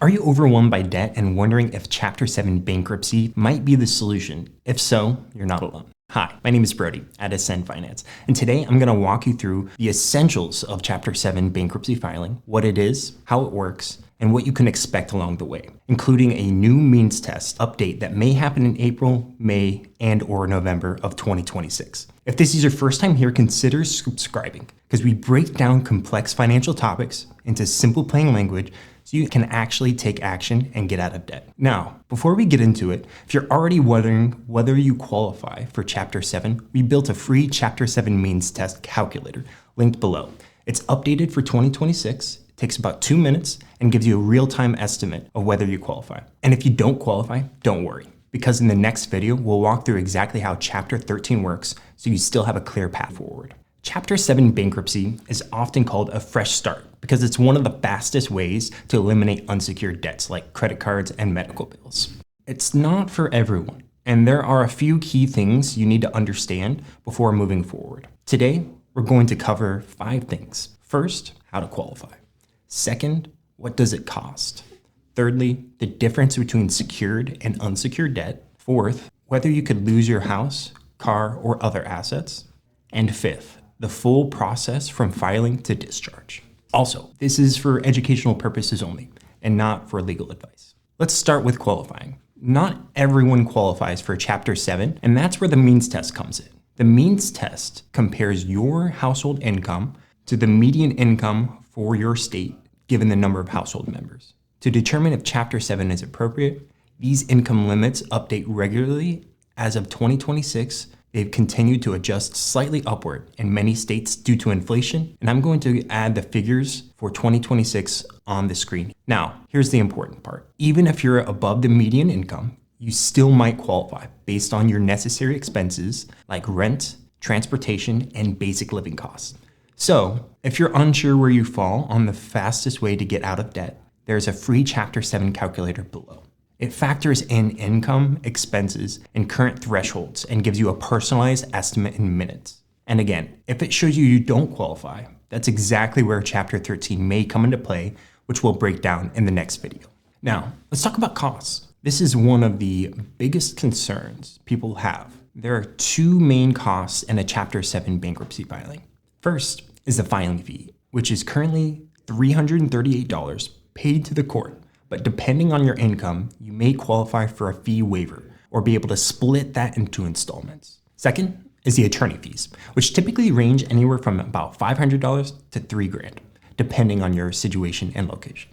Are you overwhelmed by debt and wondering if Chapter 7 bankruptcy might be the solution? If so, you're not alone. Hi, my name is Brody at Ascend Finance, and today I'm going to walk you through the essentials of Chapter 7 bankruptcy filing, what it is, how it works, and what you can expect along the way, including a new means test update that may happen in April, May, and/or November of 2026. If this is your first time here, consider subscribing, because we break down complex financial topics into simple plain language so you can actually take action and get out of debt. Now, before we get into it, if you're already wondering whether you qualify for Chapter 7, we built a free Chapter 7 means test calculator linked below. It's updated for 2026, takes about 2 minutes, and gives you a real-time estimate of whether you qualify. And if you don't qualify, don't worry, because in the next video, we'll walk through exactly how Chapter 13 works so you still have a clear path forward. Chapter 7 bankruptcy is often called a fresh start because it's one of the fastest ways to eliminate unsecured debts like credit cards and medical bills. It's not for everyone, and there are a few key things you need to understand before moving forward. Today, we're going to cover 5 things. First, how to qualify. Second, what does it cost? Thirdly, the difference between secured and unsecured debt. Fourth, whether you could lose your house, car, or other assets. And fifth, the full process from filing to discharge. Also, this is for educational purposes only and not for legal advice. Let's start with qualifying. Not everyone qualifies for Chapter 7, and that's where the means test comes in. The means test compares your household income to the median income for your state given the number of household members. To determine if Chapter 7 is appropriate, these income limits update regularly. As of 2026, they've continued to adjust slightly upward in many states due to inflation, and I'm going to add the figures for 2026 on the screen. Now, here's the important part. Even if you're above the median income, you still might qualify based on your necessary expenses like rent, transportation, and basic living costs. So, if you're unsure where you fall on the fastest way to get out of debt, there's a free Chapter 7 calculator below. It factors in income, expenses, and current thresholds and gives you a personalized estimate in minutes. And again, if it shows you don't qualify, that's exactly where Chapter 13 may come into play, which we'll break down in the next video. Now, let's talk about costs. This is one of the biggest concerns people have. There are 2 main costs in a Chapter 7 bankruptcy filing. First is the filing fee, which is currently $338 paid to the court. But depending on your income, you may qualify for a fee waiver or be able to split that into installments. Second is the attorney fees, which typically range anywhere from about $500 to $3,000, depending on your situation and location.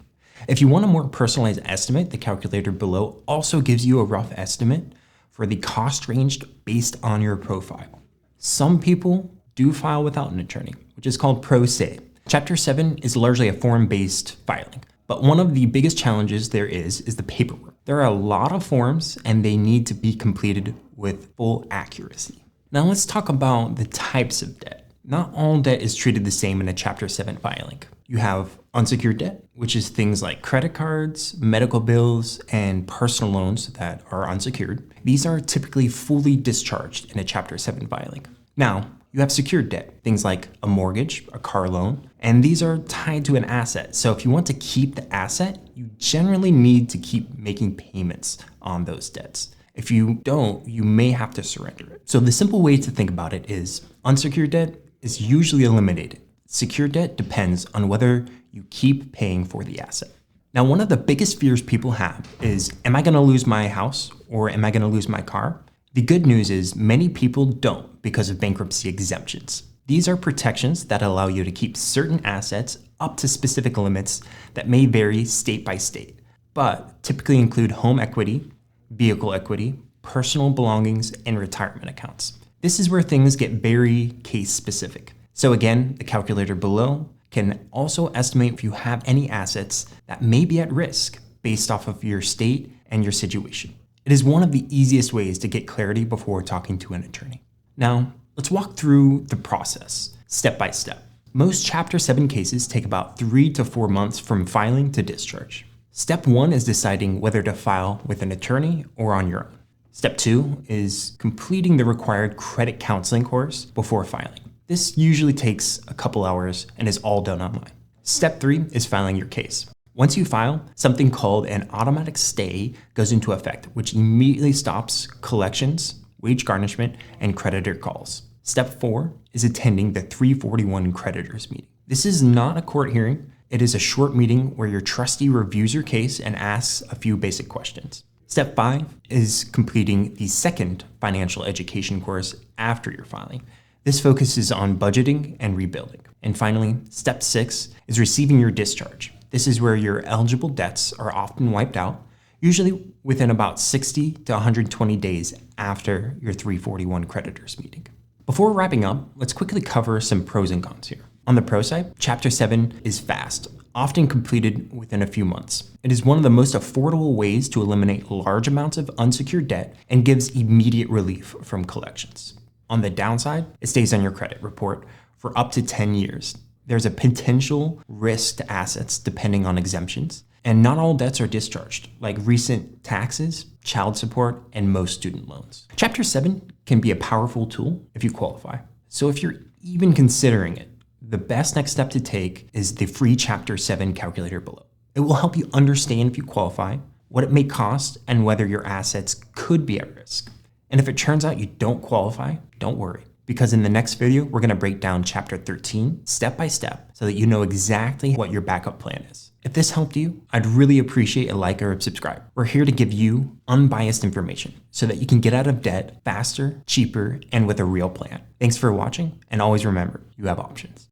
If you want a more personalized estimate, the calculator below also gives you a rough estimate for the cost range based on your profile. Some people do file without an attorney, which is called pro se. Chapter 7 is largely a form-based filing. But one of the biggest challenges there is the paperwork. There are a lot of forms and they need to be completed with full accuracy. Now let's talk about the types of debt. Not all debt is treated the same in a Chapter 7 filing. You have unsecured debt, which is things like credit cards, medical bills, and personal loans that are unsecured. These are typically fully discharged in a Chapter 7 filing. Now, you have secured debt, things like a mortgage, a car loan, and these are tied to an asset. So if you want to keep the asset, you generally need to keep making payments on those debts. If you don't, you may have to surrender it. So the simple way to think about it is unsecured debt is usually eliminated. Secured debt depends on whether you keep paying for the asset. Now, one of the biggest fears people have is, am I going to lose my house or am I going to lose my car? The good news is many people don't because of bankruptcy exemptions. These are protections that allow you to keep certain assets up to specific limits that may vary state by state, but typically include home equity, vehicle equity, personal belongings, and retirement accounts. This is where things get very case specific. So again, the calculator below can also estimate if you have any assets that may be at risk based off of your state and your situation. It is one of the easiest ways to get clarity before talking to an attorney. Now, let's walk through the process step by step. Most Chapter 7 cases take about 3 to 4 months from filing to discharge. Step 1 is deciding whether to file with an attorney or on your own. Step 2 is completing the required credit counseling course before filing. This usually takes a couple hours and is all done online. Step 3 is filing your case. Once you file, something called an automatic stay goes into effect, which immediately stops collections, wage garnishment, and creditor calls. Step 4 is attending the 341 creditors meeting. This is not a court hearing. It is a short meeting where your trustee reviews your case and asks a few basic questions. Step 5 is completing the second financial education course after your filing. This focuses on budgeting and rebuilding. And finally, step 6 is receiving your discharge. This is where your eligible debts are often wiped out, usually within about 60 to 120 days after your 341 creditors meeting. Before wrapping up, let's quickly cover some pros and cons here. On the pro side, Chapter 7 is fast, often completed within a few months. It is one of the most affordable ways to eliminate large amounts of unsecured debt and gives immediate relief from collections. On the downside, it stays on your credit report for up to 10 years. There's a potential risk to assets depending on exemptions, and not all debts are discharged, like recent taxes, child support, and most student loans. Chapter 7 can be a powerful tool if you qualify. So if you're even considering it, the best next step to take is the free Chapter 7 calculator below. It will help you understand if you qualify, what it may cost, and whether your assets could be at risk. And if it turns out you don't qualify, don't worry, because in the next video, we're going to break down Chapter 13 step by step so that you know exactly what your backup plan is. If this helped you, I'd really appreciate a like or a subscribe. We're here to give you unbiased information so that you can get out of debt faster, cheaper, and with a real plan. Thanks for watching, and always remember, you have options.